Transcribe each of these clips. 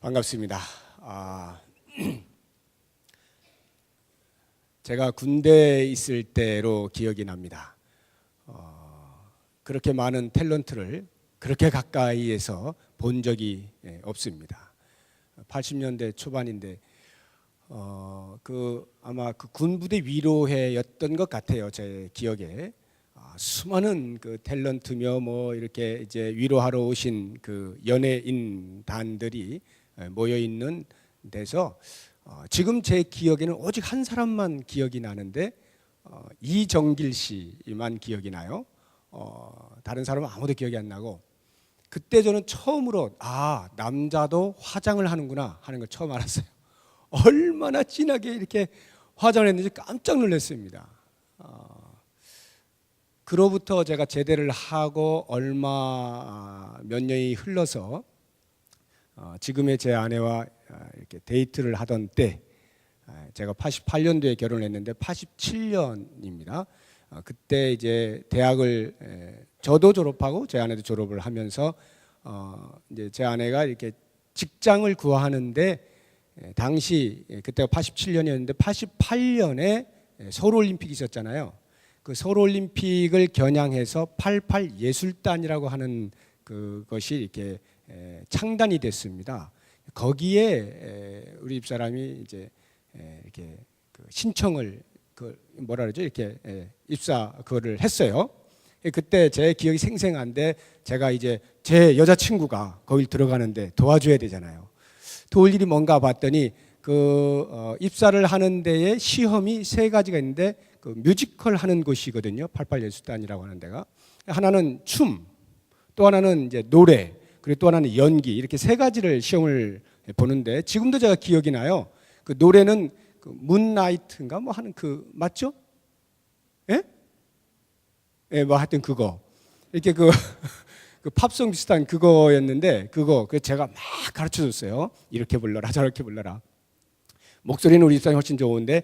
반갑습니다. 제가 군대에 있을 때로 기억이 납니다. 그렇게 많은 탤런트를 그렇게 가까이에서 본 적이 없습니다. 80년대 초반인데 아마 그 군부대 위로회였던 것 같아요. 제 기억에 수많은 그 탤런트며 뭐 이렇게 이제 위로하러 오신 그 연예인단들이 모여 있는 데서 지금 제 기억에는 오직 한 사람만 기억이 나는데 이정길 씨만 기억이 나요. 다른 사람은 아무도 기억이 안 나고, 그때 저는 처음으로 남자도 화장을 하는구나 하는 걸 처음 알았어요. 얼마나 진하게 이렇게 화장을 했는지 깜짝 놀랐습니다. 그로부터 제가 제대를 하고 몇 년이 흘러서 지금의 제 아내와 이렇게 데이트를 하던 때, 제가 88년도에 결혼했는데 87년입니다. 그때 이제 대학을 저도 졸업하고 제 아내도 졸업을 하면서 이제 제 아내가 이렇게 직장을 구하는데, 당시 그때가 87년이었는데 88년에 서울올림픽이 있었잖아요. 그 서울올림픽을 겨냥해서 88 예술단이라고 하는 그것이 이렇게 창단이 됐습니다. 거기에 우리 집사람이 이제 이렇게 신청을 뭐라 그러죠? 이렇게 입사 그거를 했어요. 그때 제 기억이 생생한데, 제가 이제 제 여자친구가 거길 들어가는데 도와줘야 되잖아요. 도울 일이 뭔가 봤더니 입사를 하는 데에 시험이 3가지가 있는데, 그 뮤지컬 하는 곳이거든요. 88 예술단이라고 하는 데가. 하나는 춤, 또 하나는 이제 노래, 그리고 또 하나는 연기, 이렇게 3가지를 시험을 보는데, 지금도 제가 기억이 나요. 그 노래는 그 문나이트인가 뭐 하는 맞죠? 예? 예, 뭐 하여튼 그거 이렇게 그 팝송 비슷한 그거였는데, 제가 막 가르쳐 줬어요. 이렇게 불러라, 저렇게 불러라. 목소리는 우리 집사람이 훨씬 좋은데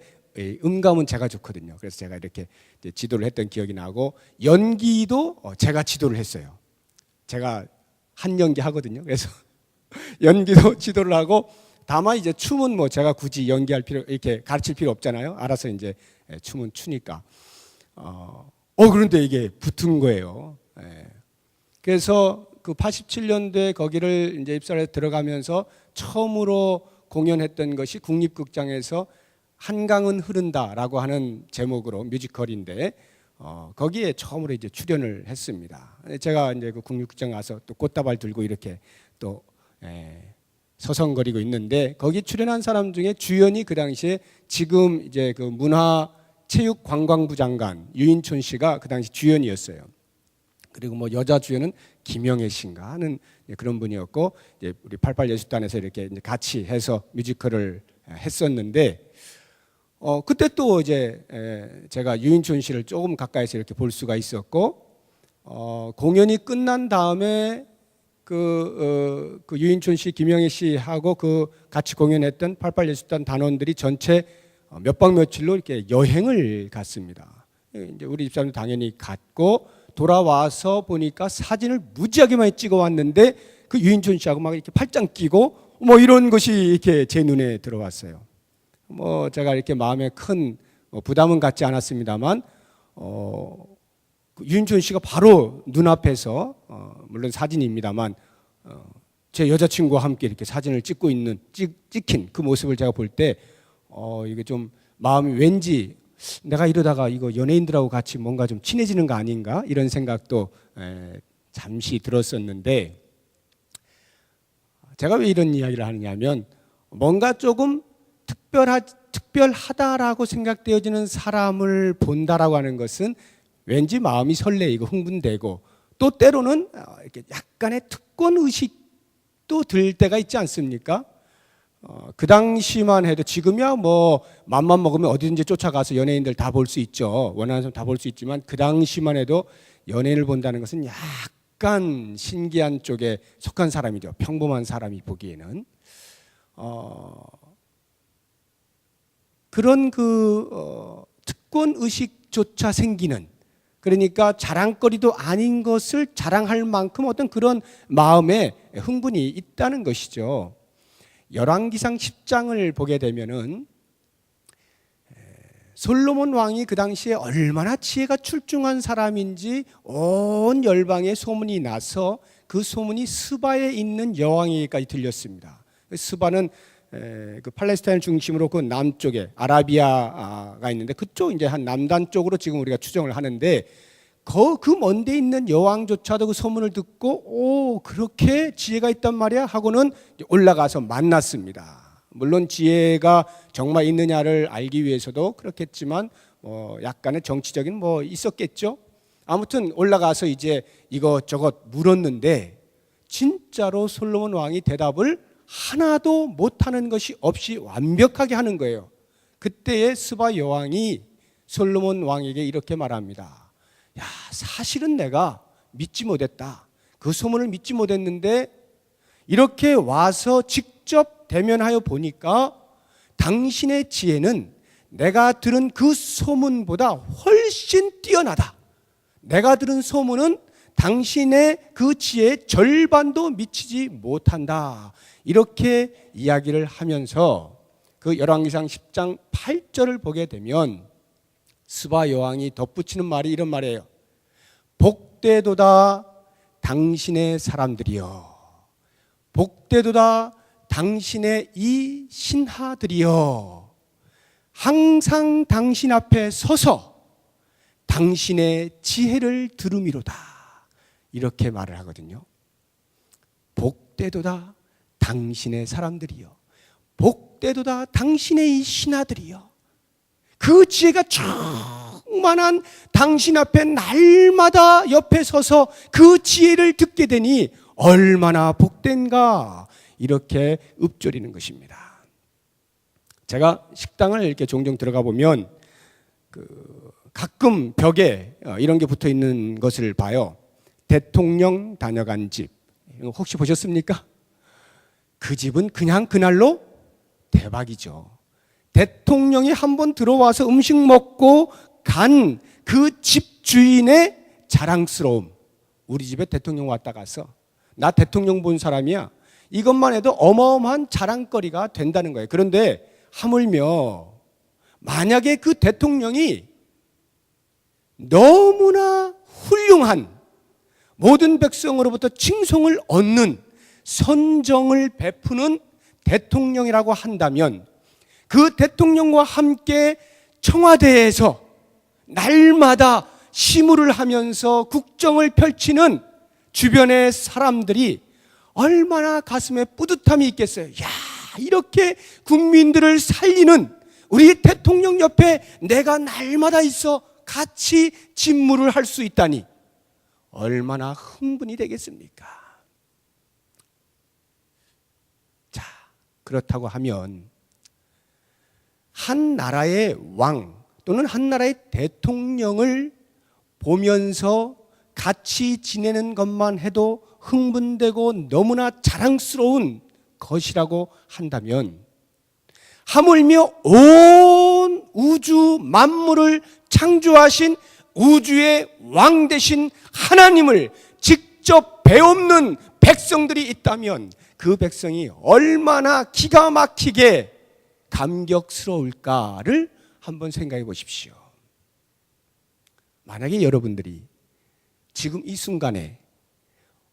음감은 제가 좋거든요. 그래서 제가 이렇게 지도를 했던 기억이 나고, 연기도 제가 지도를 했어요. 제가 한 연기 하거든요. 그래서 연기도 지도를 하고, 다만 이제 춤은 뭐 제가 굳이 연기할 이렇게 가르칠 필요 없잖아요. 알아서 이제 춤은 추니까. 그런데 이게 붙은 거예요. 그래서 그 87년도에 거기를 이제 입사를 해서 들어가면서 처음으로 공연했던 것이 국립극장에서 한강은 흐른다라고 하는 제목으로 뮤지컬인데, 거기에 처음으로 이제 출연을 했습니다. 제가 이제 그 국립극장 가서 또 꽃다발 들고 이렇게 또 서성거리고 있는데, 거기 출연한 사람 중에 주연이 그 당시에 지금 이제 그 문화체육관광부 장관 유인촌 씨가 그 당시 주연이었어요. 그리고 뭐 여자 주연은 김영애 씨인가 하는 그런 분이었고, 이제 우리 88 예술단에서 이렇게 이제 같이 해서 뮤지컬을 했었는데, 그때 또 이제 제가 유인촌 씨를 조금 가까이서 이렇게 볼 수가 있었고, 공연이 끝난 다음에 그 유인촌 씨, 김영애 씨하고 같이 공연했던 88 예술단 단원들이 전체 몇 박 며칠로 이렇게 여행을 갔습니다. 이제 우리 집사람도 당연히 갔고, 돌아와서 보니까 사진을 무지하게 많이 찍어 왔는데, 그 유인촌 씨하고 막 이렇게 팔짱 끼고 뭐 이런 것이 이렇게 제 눈에 들어왔어요. 뭐 제가 이렇게 마음에 큰 부담은 갖지 않았습니다만, 유인촌 씨가 바로 눈앞에서 물론 사진입니다만 제 여자친구와 함께 이렇게 사진을 찍고 있는 찍힌 그 모습을 제가 볼 때 이게 좀 마음이 왠지 내가 이러다가 이거 연예인들하고 같이 뭔가 좀 친해지는 거 아닌가 이런 생각도 잠시 들었었는데, 제가 왜 이런 이야기를 하느냐면, 뭔가 조금 특별하다라고 생각되어지는 사람을 본다라고 하는 것은 왠지 마음이 설레이고 흥분되고, 또 때로는 이렇게 약간의 특권 의식도 들 때가 있지 않습니까? 그 당시만 해도, 지금이야 뭐 맘만 먹으면 어디든지 쫓아가서 연예인들 다 볼 수 있죠. 원하는 사람 다 볼 수 있지만, 그 당시만 해도 연예인을 본다는 것은 약간 신기한 쪽에 속한 사람이죠. 평범한 사람이 보기에는. 그런 특권 의식조차 생기는, 그러니까 자랑거리도 아닌 것을 자랑할 만큼 어떤 그런 마음에 흥분이 있다는 것이죠. 열왕기상 10장을 보게 되면은 솔로몬 왕이 그 당시에 얼마나 지혜가 출중한 사람인지 온 열방에 소문이 나서 그 소문이 스바에 있는 여왕에게까지 들렸습니다. 스바는 그 팔레스타인 중심으로 그 남쪽에 아라비아가 있는데 그쪽 이제 한 남단 쪽으로 지금 우리가 추정을 하는데 그 먼데 있는 여왕조차도 그 소문을 듣고 오 그렇게 지혜가 있단 말이야 하고는 올라가서 만났습니다. 물론 지혜가 정말 있느냐를 알기 위해서도 그렇겠지만 약간의 정치적인 있었겠죠. 아무튼 올라가서 이제 이것저것 물었는데 진짜로 솔로몬 왕이 대답을 하나도 못하는 것이 없이 완벽하게 하는 거예요. 그때의 스바 여왕이 솔로몬 왕에게 이렇게 말합니다. 야, 사실은 내가 믿지 못했다. 그 소문을 믿지 못했는데 이렇게 와서 직접 대면하여 보니까 당신의 지혜는 내가 들은 그 소문보다 훨씬 뛰어나다. 내가 들은 소문은 당신의 그 지혜의 절반도 미치지 못한다. 이렇게 이야기를 하면서 그 열왕기상 10장 8절을 보게 되면 스바 여왕이 덧붙이는 말이 이런 말이에요. 복되도다 당신의 사람들이여. 복되도다 당신의 이 신하들이여. 항상 당신 앞에 서서 당신의 지혜를 들음이로다. 이렇게 말을 하거든요. 복되도다 당신의 사람들이여. 복되도다 당신의 이 신하들이여. 그 지혜가 충만한 당신 앞에 날마다 옆에 서서 그 지혜를 듣게 되니 얼마나 복된가. 이렇게 읊조리는 것입니다. 제가 식당을 이렇게 종종 들어가 보면 가끔 벽에 이런 게 붙어 있는 것을 봐요. 대통령 다녀간 집. 혹시 보셨습니까? 그 집은 그냥 그날로 대박이죠. 대통령이 한번 들어와서 음식 먹고 간 그 집 주인의 자랑스러움. 우리 집에 대통령 왔다 가서 나 대통령 본 사람이야. 이것만 해도 어마어마한 자랑거리가 된다는 거예요. 그런데 하물며 만약에 그 대통령이 너무나 훌륭한 모든 백성으로부터 칭송을 얻는 선정을 베푸는 대통령이라고 한다면 그 대통령과 함께 청와대에서 날마다 시무를 하면서 국정을 펼치는 주변의 사람들이 얼마나 가슴에 뿌듯함이 있겠어요. 야, 이렇게 국민들을 살리는 우리 대통령 옆에 내가 날마다 있어 같이 직무를 할 수 있다니 얼마나 흥분이 되겠습니까? 자, 그렇다고 하면 한 나라의 왕 또는 한 나라의 대통령을 보면서 같이 지내는 것만 해도 흥분되고 너무나 자랑스러운 것이라고 한다면 하물며 온 우주 만물을 창조하신 우주의 왕 되신 하나님을 직접 배움는 백성들이 있다면 그 백성이 얼마나 기가 막히게 감격스러울까를 한번 생각해 보십시오. 만약에 여러분들이 지금 이 순간에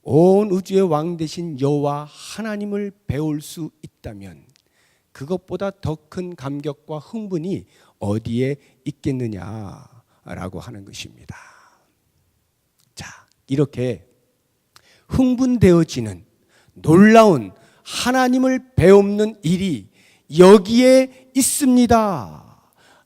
온 우주의 왕 되신 여호와 하나님을 배울 수 있다면 그것보다 더 큰 감격과 흥분이 어디에 있겠느냐라고 하는 것입니다. 자, 이렇게 흥분되어지는 놀라운 하나님을 배우는 일이 여기에 있습니다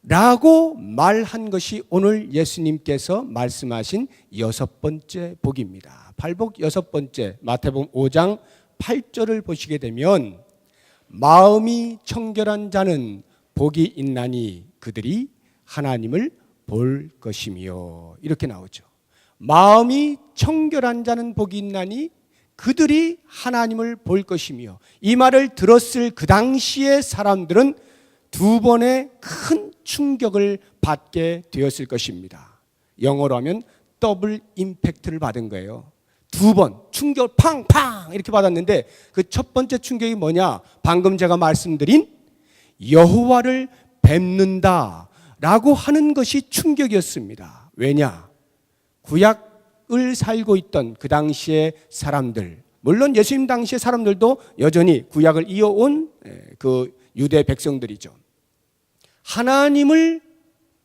라고 말한 것이 오늘 예수님께서 말씀하신 6번째 복입니다. 팔복 6번째 마태복음 5장 8절을 보시게 되면 마음이 청결한 자는 복이 있나니 그들이 하나님을 볼 것이며 이렇게 나오죠. 마음이 청결한 자는 복이 있나니 그들이 하나님을 볼 것이며 이 말을 들었을 그 당시의 사람들은 두 번의 큰 충격을 받게 되었을 것입니다. 영어로 하면 더블 임팩트를 받은 거예요. 2번 충격 팡팡 이렇게 받았는데 그 첫 번째 충격이 뭐냐? 방금 제가 말씀드린 여호와를 뵙는다라고 하는 것이 충격이었습니다. 왜냐? 구약을 살고 있던 그 당시의 사람들, 물론 예수님 당시의 사람들도 여전히 구약을 이어온 그 유대 백성들이죠. 하나님을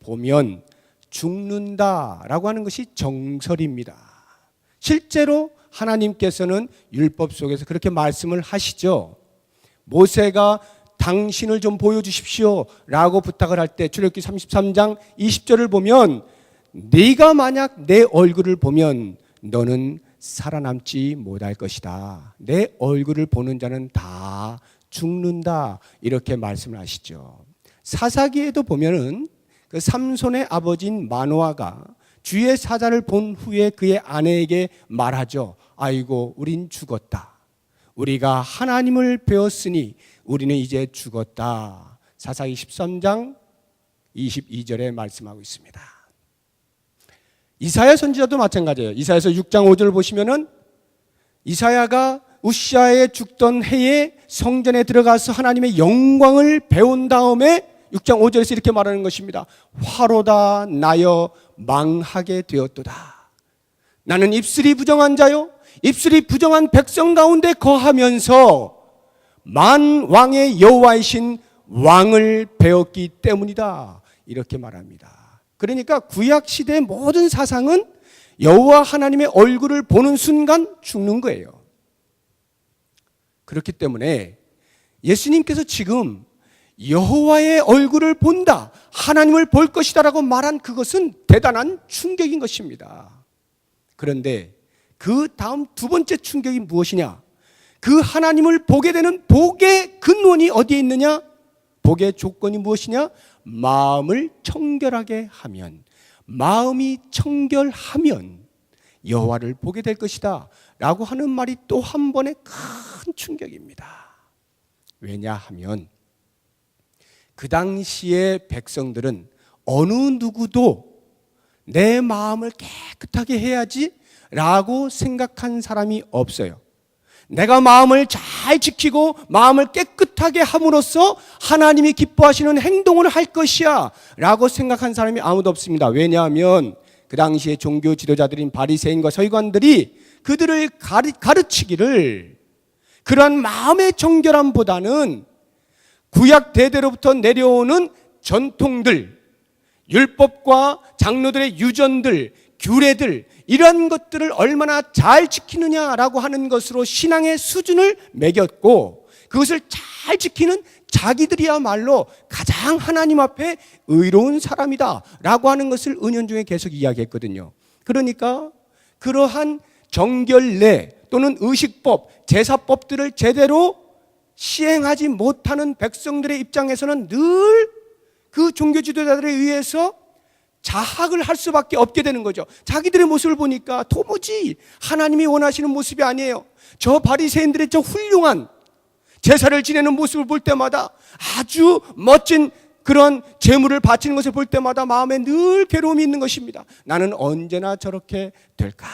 보면 죽는다라고 하는 것이 정설입니다. 실제로 하나님께서는 율법 속에서 그렇게 말씀을 하시죠. 모세가 당신을 좀 보여주십시오 라고 부탁을 할 때 출애굽기 33장 20절을 보면 네가 만약 내 얼굴을 보면 너는 살아남지 못할 것이다. 내 얼굴을 보는 자는 다 죽는다. 이렇게 말씀을 하시죠. 사사기에도 보면은 그 삼손의 아버지인 마노아가 주의 사자를 본 후에 그의 아내에게 말하죠. 아이고, 우린 죽었다. 우리가 하나님을 배웠으니 우리는 이제 죽었다. 사사기 13장 22절에 말씀하고 있습니다. 이사야 선지자도 마찬가지예요. 이사야서 6장 5절을 보시면은 이사야가 우시아의 죽던 해에 성전에 들어가서 하나님의 영광을 배운 다음에 6장 5절에서 이렇게 말하는 것입니다. 화로다 나여 망하게 되었도다. 나는 입술이 부정한 자요 입술이 부정한 백성 가운데 거하면서 만왕의 여호와이신 왕을 배웠기 때문이다. 이렇게 말합니다. 그러니까 구약 시대의 모든 사상은 여호와 하나님의 얼굴을 보는 순간 죽는 거예요. 그렇기 때문에 예수님께서 지금 여호와의 얼굴을 본다, 하나님을 볼 것이다 라고 말한 그것은 대단한 충격인 것입니다. 그런데 그 다음 두 번째 충격이 무엇이냐? 그 하나님을 보게 되는 복의 근원이 어디에 있느냐? 복의 조건이 무엇이냐? 마음을 청결하게 하면, 마음이 청결하면 여호와를 보게 될 것이다 라고 하는 말이 또 한 번의 큰 충격입니다. 왜냐하면 그 당시의 백성들은 어느 누구도 내 마음을 깨끗하게 해야지 라고 생각한 사람이 없어요. 내가 마음을 잘 지키고 마음을 깨끗하게 함으로써 하나님이 기뻐하시는 행동을 할 것이야 라고 생각한 사람이 아무도 없습니다. 왜냐하면 그 당시에 종교 지도자들인 바리새인과 서기관들이 그들을 가르치기를 그러한 마음의 정결함보다는 구약 대대로부터 내려오는 전통들, 율법과 장로들의 유전들, 규례들, 이런 것들을 얼마나 잘 지키느냐라고 하는 것으로 신앙의 수준을 매겼고, 그것을 잘 지키는 자기들이야말로 가장 하나님 앞에 의로운 사람이다 라고 하는 것을 은연중에 계속 이야기했거든요. 그러니까 그러한 정결례 또는 의식법, 제사법들을 제대로 시행하지 못하는 백성들의 입장에서는 늘 그 종교 지도자들에 의해서 자학을 할 수밖에 없게 되는 거죠. 자기들의 모습을 보니까 도무지 하나님이 원하시는 모습이 아니에요. 저 바리새인들의 저 훌륭한 제사를 지내는 모습을 볼 때마다, 아주 멋진 그런 제물을 바치는 것을 볼 때마다 마음에 늘 괴로움이 있는 것입니다. 나는 언제나 저렇게 될까?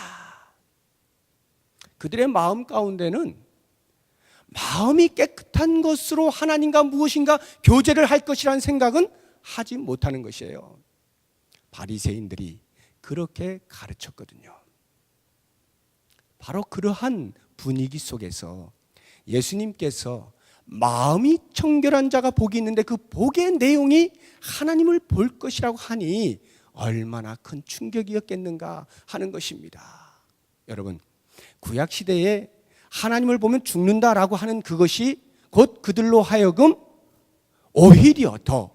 그들의 마음 가운데는 마음이 깨끗한 것으로 하나님과 무엇인가 교제를 할 것이라는 생각은 하지 못하는 것이에요. 바리새인들이 그렇게 가르쳤거든요. 바로 그러한 분위기 속에서 예수님께서 마음이 청결한 자가 복이 있는데 그 복의 내용이 하나님을 볼 것이라고 하니 얼마나 큰 충격이었겠는가 하는 것입니다. 여러분, 구약 시대에 하나님을 보면 죽는다라고 하는 그것이 곧 그들로 하여금 오히려 더,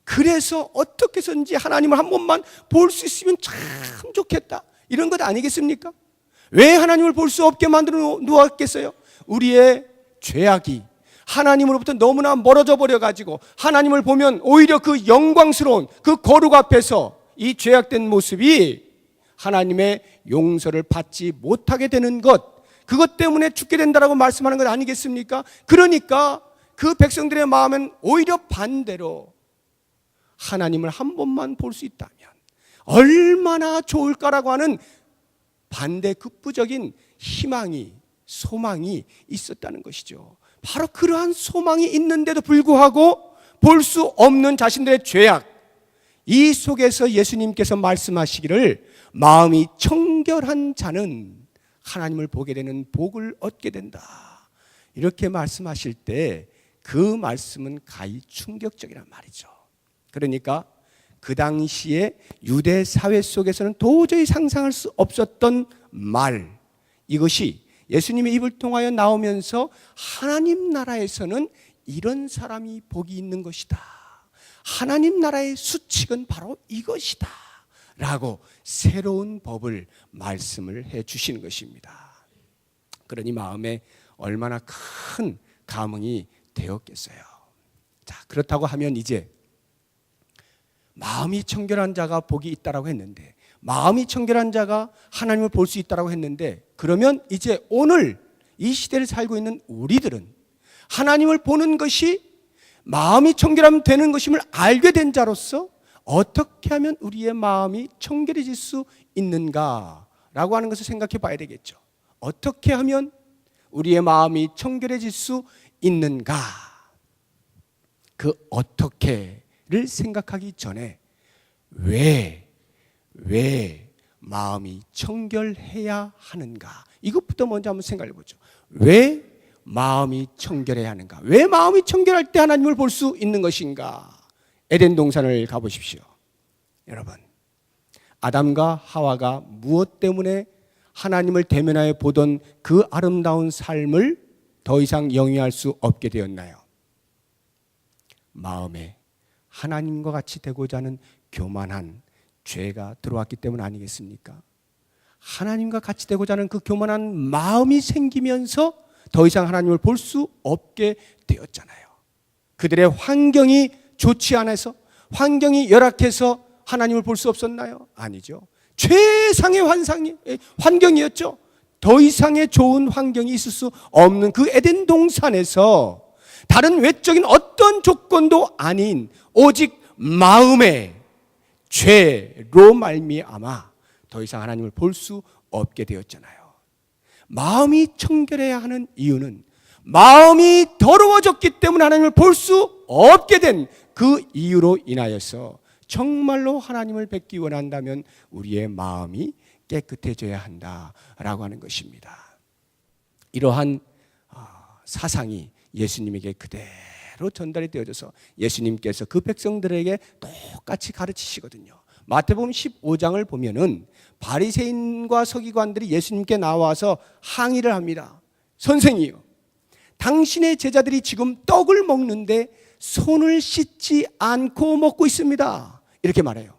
그래서 어떻게 해서든지 하나님을 한 번만 볼 수 있으면 참 좋겠다, 이런 것 아니겠습니까? 왜 하나님을 볼 수 없게 만들어 놓았겠어요? 우리의 죄악이 하나님으로부터 너무나 멀어져 버려가지고 하나님을 보면 오히려 그 영광스러운 그 거룩 앞에서 이 죄악된 모습이 하나님의 용서를 받지 못하게 되는 것, 그것 때문에 죽게 된다라고 말씀하는 것 아니겠습니까? 그러니까 그 백성들의 마음은 오히려 반대로 하나님을 한 번만 볼 수 있다면 얼마나 좋을까라고 하는 반대 극부적인 희망이, 소망이 있었다는 것이죠. 바로 그러한 소망이 있는데도 불구하고 볼 수 없는 자신들의 죄악, 이 속에서 예수님께서 말씀하시기를 마음이 청결한 자는 하나님을 보게 되는 복을 얻게 된다, 이렇게 말씀하실 때 그 말씀은 가히 충격적이란 말이죠. 그러니까 그 당시에 유대 사회 속에서는 도저히 상상할 수 없었던 말, 이것이 예수님의 입을 통하여 나오면서 하나님 나라에서는 이런 사람이 복이 있는 것이다, 하나님 나라의 수칙은 바로 이것이다 라고 새로운 법을 말씀을 해 주시는 것입니다. 그러니 마음에 얼마나 큰 감흥이 되었겠어요. 자, 그렇다고 하면 이제 마음이 청결한 자가 복이 있다라고 했는데, 마음이 청결한 자가 하나님을 볼 수 있다라고 했는데, 그러면 이제 오늘 이 시대를 살고 있는 우리들은 하나님을 보는 것이 마음이 청결하면 되는 것임을 알게 된 자로서 어떻게 하면 우리의 마음이 청결해질 수 있는가라고 하는 것을 생각해 봐야 되겠죠. 어떻게 하면 우리의 마음이 청결해질 수 있는가? 그 어떻게를 생각하기 전에 왜 마음이 청결해야 하는가? 이것부터 먼저 한번 생각해 보죠. 왜 마음이 청결해야 하는가? 왜 마음이 청결할 때 하나님을 볼 수 있는 것인가? 에덴 동산을 가보십시오. 여러분, 아담과 하와가 무엇 때문에 하나님을 대면하여 보던 그 아름다운 삶을 더 이상 영위할 수 없게 되었나요? 마음에 하나님과 같이 되고자 하는 교만한 죄가 들어왔기 때문 아니겠습니까? 하나님과 같이 되고자 하는 그 교만한 마음이 생기면서 더 이상 하나님을 볼 수 없게 되었잖아요. 그들의 환경이 좋지 않아서, 환경이 열악해서 하나님을 볼 수 없었나요? 아니죠. 최상의 환경이었죠. 더 이상의 좋은 환경이 있을 수 없는 그 에덴 동산에서 다른 외적인 어떤 조건도 아닌 오직 마음의 죄로 말미암아 더 이상 하나님을 볼 수 없게 되었잖아요. 마음이 청결해야 하는 이유는 마음이 더러워졌기 때문에 하나님을 볼 수 없게 된 그 이유로 인하여서 정말로 하나님을 뵙기 원한다면 우리의 마음이 깨끗해져야 한다라고 하는 것입니다. 이러한 사상이 예수님에게 그대로 전달이 되어져서 예수님께서 그 백성들에게 똑같이 가르치시거든요. 마태복음 15장을 보면은 바리새인과 서기관들이 예수님께 나와서 항의를 합니다. 선생이요, 당신의 제자들이 지금 떡을 먹는데 손을 씻지 않고 먹고 있습니다, 이렇게 말해요.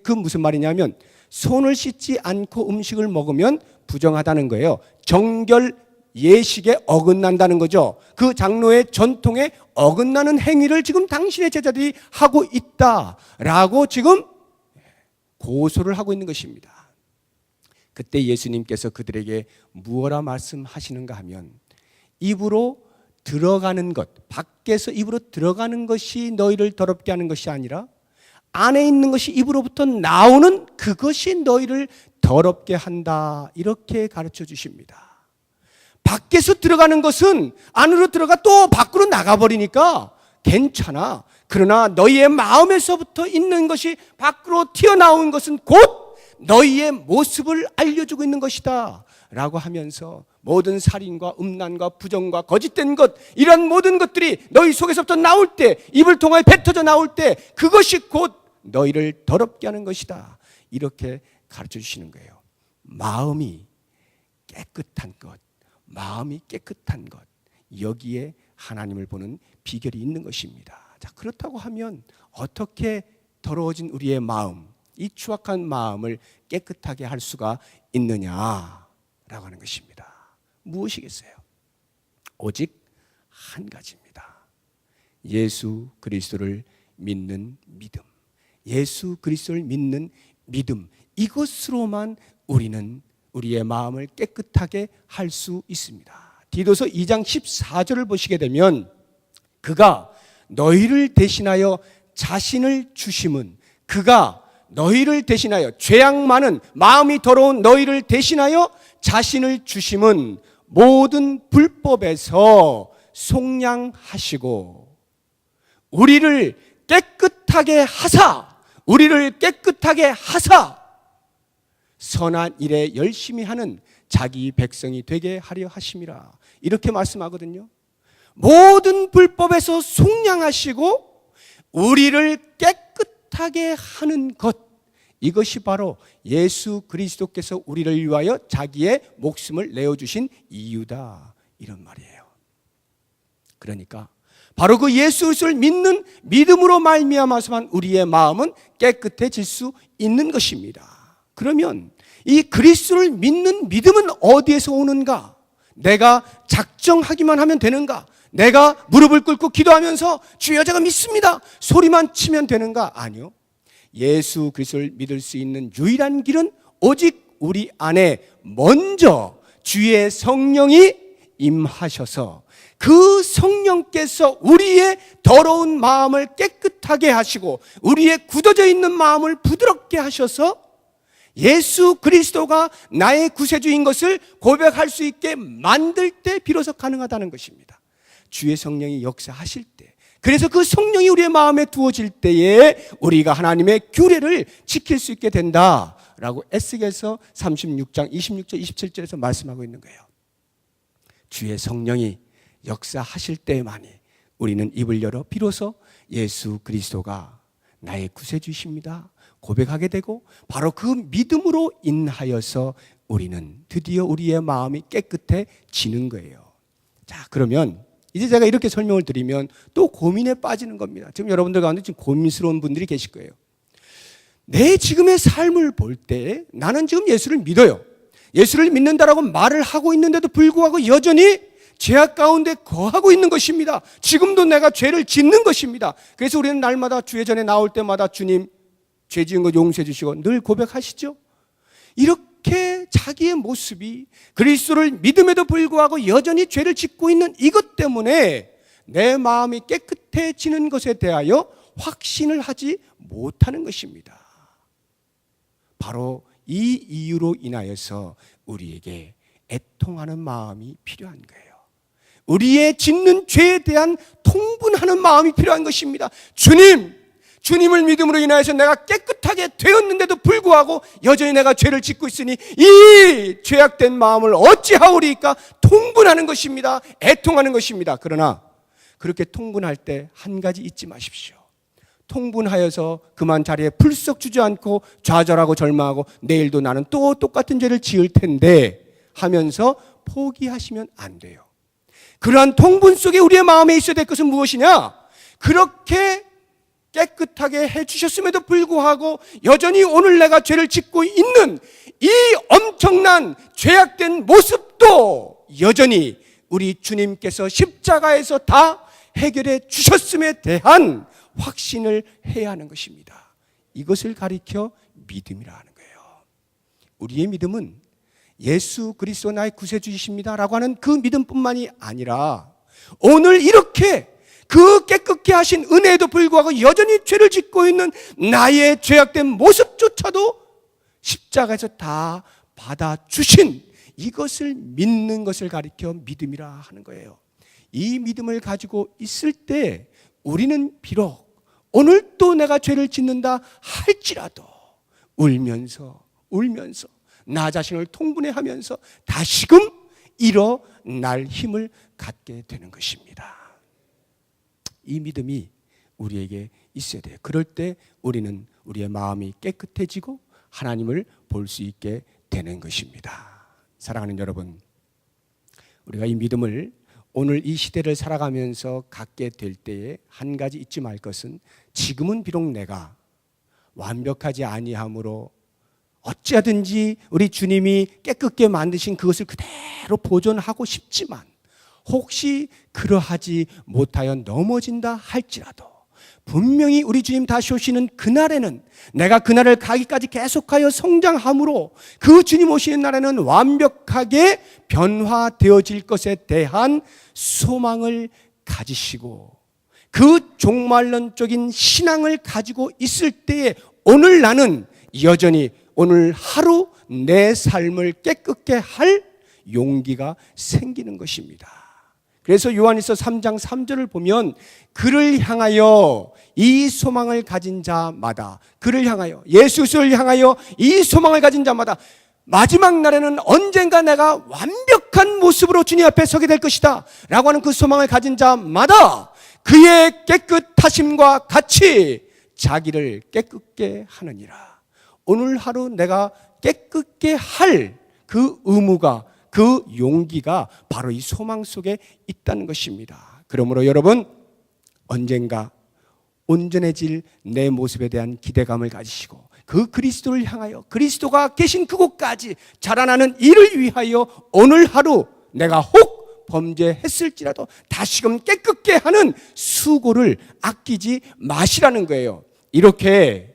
그 무슨 말이냐면 손을 씻지 않고 음식을 먹으면 부정하다는 거예요. 정결 예식에 어긋난다는 거죠. 그 장로의 전통에 어긋나는 행위를 지금 당신의 제자들이 하고 있다라고 지금 고소를 하고 있는 것입니다. 그때 예수님께서 그들에게 무엇라 말씀하시는가 하면, 입으로 들어가는 것, 밖에서 입으로 들어가는 것이 너희를 더럽게 하는 것이 아니라 안에 있는 것이 입으로부터 나오는 그것이 너희를 더럽게 한다, 이렇게 가르쳐 주십니다. 밖에서 들어가는 것은 안으로 들어가 또 밖으로 나가버리니까 괜찮아. 그러나 너희의 마음에서부터 있는 것이 밖으로 튀어나온 것은 곧 너희의 모습을 알려주고 있는 것이다 라고 하면서 모든 살인과 음란과 부정과 거짓된 것, 이런 모든 것들이 너희 속에서부터 나올 때, 입을 통하여 뱉어져 나올 때 그것이 곧 너희를 더럽게 하는 것이다, 이렇게 가르쳐 주시는 거예요. 마음이 깨끗한 것, 마음이 깨끗한 것, 여기에 하나님을 보는 비결이 있는 것입니다. 자, 그렇다고 하면 어떻게 더러워진 우리의 마음, 이 추악한 마음을 깨끗하게 할 수가 있느냐라고 하는 것입니다. 무엇이겠어요? 오직 한 가지입니다. 예수 그리스도를 믿는 믿음. 예수 그리스도를 믿는 믿음, 이것으로만 우리는 우리의 마음을 깨끗하게 할 수 있습니다. 디도서 2장 14절을 보시게 되면, 그가 너희를 대신하여 자신을 주심은 그가 너희를 대신하여, 죄악 많은 마음이 더러운 너희를 대신하여 자신을 주심은 모든 불법에서 속량하시고 우리를 깨끗하게 하사 선한 일에 열심히 하는 자기 백성이 되게 하려 하심이라. 이렇게 말씀하거든요. 모든 불법에서 속량하시고 우리를 깨끗하게 하는 것, 이것이 바로 예수 그리스도께서 우리를 위하여 자기의 목숨을 내어주신 이유다, 이런 말이에요. 그러니까 바로 그 예수 그리스도를 믿는 믿음으로 말미암아서만 우리의 마음은 깨끗해질 수 있는 것입니다. 그러면 이 그리스도를 믿는 믿음은 어디에서 오는가? 내가 작정하기만 하면 되는가? 내가 무릎을 꿇고 기도하면서 주여 제가 믿습니다 소리만 치면 되는가? 아니요. 예수 그리스도를 믿을 수 있는 유일한 길은 오직 우리 안에 먼저 주의 성령이 임하셔서 그 성령께서 우리의 더러운 마음을 깨끗하게 하시고 우리의 굳어져 있는 마음을 부드럽게 하셔서 예수 그리스도가 나의 구세주인 것을 고백할 수 있게 만들 때 비로소 가능하다는 것입니다. 주의 성령이 역사하실 때, 그래서 그 성령이 우리의 마음에 두어질 때에 우리가 하나님의 규례를 지킬 수 있게 된다라고 에스겔서 36장 26절 27절에서 말씀하고 있는 거예요. 주의 성령이 역사하실 때만이 우리는 입을 열어 비로소 예수 그리스도가 나의 구세주이십니다 고백하게 되고, 바로 그 믿음으로 인하여서 우리는 드디어 우리의 마음이 깨끗해지는 거예요. 자, 그러면 이제 제가 이렇게 설명을 드리면 또 고민에 빠지는 겁니다. 지금 여러분들 가운데 지금 고민스러운 분들이 계실 거예요. 내 지금의 삶을 볼 때 나는 지금 예수를 믿어요. 예수를 믿는다라고 말을 하고 있는데도 불구하고 여전히 죄악 가운데 거하고 있는 것입니다. 지금도 내가 죄를 짓는 것입니다. 그래서 우리는 날마다 주의 전에 나올 때마다 주님 죄 지은 것 용서해 주시고 늘 고백하시죠. 이렇게 자기의 모습이 그리스도를 믿음에도 불구하고 여전히 죄를 짓고 있는 이것 때문에 내 마음이 깨끗해지는 것에 대하여 확신을 하지 못하는 것입니다. 바로 이 이유로 인하여서 우리에게 애통하는 마음이 필요한 거예요. 우리의 짓는 죄에 대한 통분하는 마음이 필요한 것입니다. 주님을 믿음으로 인하여서 내가 깨끗하게 되었는데도 불구하고 여전히 내가 죄를 짓고 있으니 이 죄악된 마음을 어찌하오리까? 통분하는 것입니다. 애통하는 것입니다. 그러나 그렇게 통분할 때 한 가지 잊지 마십시오. 통분하여서 그만 자리에 풀썩 주저앉고 좌절하고 절망하고 내일도 나는 또 똑같은 죄를 지을 텐데 하면서 포기하시면 안 돼요. 그러한 통분 속에 우리의 마음에 있어야 될 것은 무엇이냐? 그렇게 깨끗하게 해주셨음에도 불구하고 여전히 오늘 내가 죄를 짓고 있는 이 엄청난 죄악된 모습도 여전히 우리 주님께서 십자가에서 다 해결해 주셨음에 대한 확신을 해야 하는 것입니다. 이것을 가리켜 믿음이라 하는 거예요. 우리의 믿음은 예수 그리스도 나의 구세주이십니다 라고 하는 그 믿음뿐만이 아니라 오늘 이렇게 그 깨끗게 하신 은혜에도 불구하고 여전히 죄를 짓고 있는 나의 죄악된 모습조차도 십자가에서 다 받아주신 이것을 믿는 것을 가리켜 믿음이라 하는 거예요. 이 믿음을 가지고 있을 때 우리는 비록 오늘 또 내가 죄를 짓는다 할지라도 울면서 나 자신을 통분해하면서 다시금 일어날 힘을 갖게 되는 것입니다. 이 믿음이 우리에게 있어야 돼요. 그럴 때 우리는 우리의 마음이 깨끗해지고 하나님을 볼 수 있게 되는 것입니다. 사랑하는 여러분, 우리가 이 믿음을 오늘 이 시대를 살아가면서 갖게 될 때에 한 가지 잊지 말 것은 지금은 비록 내가 완벽하지 아니함으로 어찌하든지 우리 주님이 깨끗게 만드신 그것을 그대로 보존하고 싶지만 혹시 그러하지 못하여 넘어진다 할지라도 분명히 우리 주님 다시 오시는 그날에는 내가 그날을 가기까지 계속하여 성장함으로 그 주님 오시는 날에는 완벽하게 변화되어질 것에 대한 소망을 가지시고 그 종말론적인 신앙을 가지고 있을 때에 오늘 나는 여전히 오늘 하루 내 삶을 깨끗게 할 용기가 생기는 것입니다. 그래서 요한일서 3장 3절을 보면 그를 향하여 이 소망을 가진 자마다, 그를 향하여, 예수를 향하여 이 소망을 가진 자마다 마지막 날에는 언젠가 내가 완벽한 모습으로 주님 앞에 서게 될 것이다 라고 하는 그 소망을 가진 자마다 그의 깨끗하심과 같이 자기를 깨끗게 하느니라. 오늘 하루 내가 깨끗게 할 그 의무가, 그 용기가 바로 이 소망 속에 있다는 것입니다. 그러므로 여러분, 언젠가 온전해질 내 모습에 대한 기대감을 가지시고 그 그리스도를 향하여, 그리스도가 계신 그곳까지 자라나는 일을 위하여 오늘 하루 내가 혹 범죄했을지라도 다시금 깨끗게 하는 수고를 아끼지 마시라는 거예요. 이렇게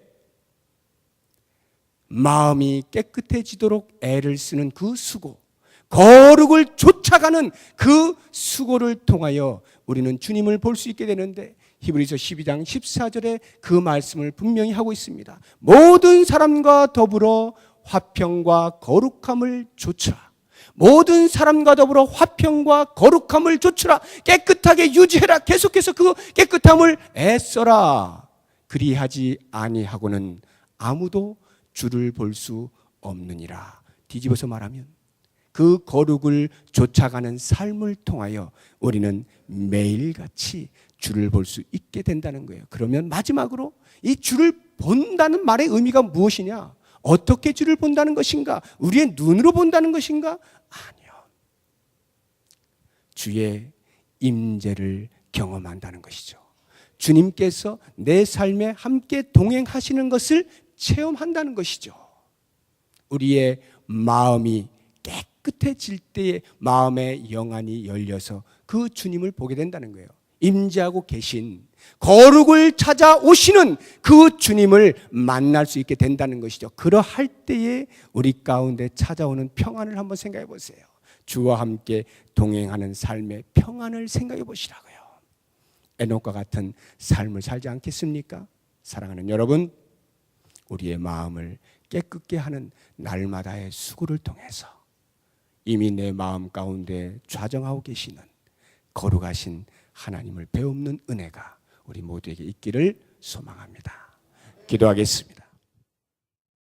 마음이 깨끗해지도록 애를 쓰는 그 수고, 거룩을 쫓아가는 그 수고를 통하여 우리는 주님을 볼 수 있게 되는데, 히브리서 12장 14절에 그 말씀을 분명히 하고 있습니다. 모든 사람과 더불어 화평과 거룩함을 좇으라. 모든 사람과 더불어 화평과 거룩함을 좇으라. 깨끗하게 유지해라. 계속해서 그 깨끗함을 애써라. 그리하지 아니하고는 아무도 주를 볼 수 없느니라. 뒤집어서 말하면 그 거룩을 쫓아가는 삶을 통하여 우리는 매일같이 주를 볼 수 있게 된다는 거예요. 그러면 마지막으로 이 주를 본다는 말의 의미가 무엇이냐? 어떻게 주를 본다는 것인가? 우리의 눈으로 본다는 것인가? 아니요. 주의 임재를 경험한다는 것이죠. 주님께서 내 삶에 함께 동행하시는 것을 체험한다는 것이죠. 우리의 마음이 깨끗해질 때에 마음의 영안이 열려서 그 주님을 보게 된다는 거예요. 임재하고 계신, 거룩을 찾아오시는 그 주님을 만날 수 있게 된다는 것이죠. 그러할 때에 우리 가운데 찾아오는 평안을 한번 생각해 보세요. 주와 함께 동행하는 삶의 평안을 생각해 보시라고요. 에녹과 같은 삶을 살지 않겠습니까? 사랑하는 여러분, 우리의 마음을 깨끗게 하는 날마다의 수고를 통해서 이미 내 마음 가운데 좌정하고 계시는 거룩하신 하나님을 배우는 은혜가 우리 모두에게 있기를 소망합니다. 기도하겠습니다.